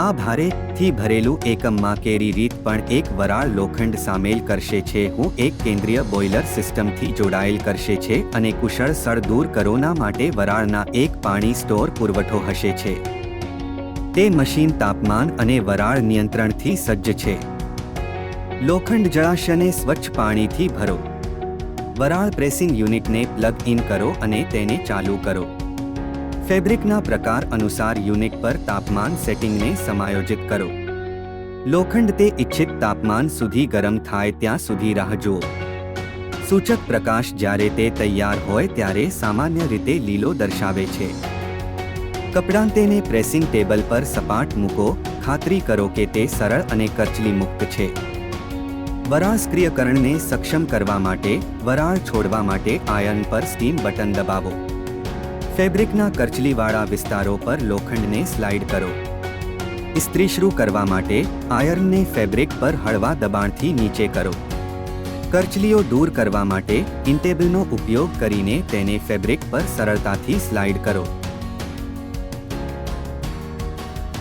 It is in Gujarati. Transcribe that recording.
આ ભારેથી ભરેલું એકમમાં કેરી રીત પણ એક વરાળ લોખંડ સામેલ કરશે છે હું એક કેન્દ્રીય બોઇલર સિસ્ટમથી જોડાયેલ કરશે છે અને કુશળ સળ દૂર કરોના માટે વરાળના એક પાણી સ્ટોર પુરવઠો હશે છે તે મશીન તાપમાન અને વરાળ નિયંત્રણથી સજ્જ છે લોખંડ જળાશયને સ્વચ્છ પાણીથી ભરો વરાળ પ્રેસિંગ યુનિટને પ્લગ ઇન કરો અને તેને ચાલુ કરો ફેબ્રિકના પ્રકાર અનુસાર યુનિટ પર તાપમાન સેટિંગને સમાયોજિત કરો લોખંડ તે ઇચ્છિત તાપમાન સુધી ગરમ થાય ત્યાં સુધી રાહ જુઓ સૂચક પ્રકાશ જ્યારે તે તૈયાર હોય ત્યારે સામાન્ય રીતે લીલો દર્શાવે છે કપડાં તેને પ્રેસિંગ ટેબલ પર સપાટ મૂકો ખાતરી કરો કે તે સરળ અને કરચલી મુક્ત છે વરાળ સક્રિયકરણને સક્ષમ કરવા માટે વરાળ છોડવા માટે આયર્ન પર સ્ટીમ બટન દબાવો ફેબ્રિકના કરચલીવાળા વિસ્તારો પર લોખંડને સ્લાઇડ કરો ઇસ્ત્રી શરૂ કરવા માટે આયર્નને ફેબ્રિક પર હળવા દબાણથી નીચે કરો કરચલીઓ દૂર કરવા માટે ઇન્ટેબલનો ઉપયોગ કરીને તેને ફેબ્રિક પર સરળતાથી સ્લાઇડ કરો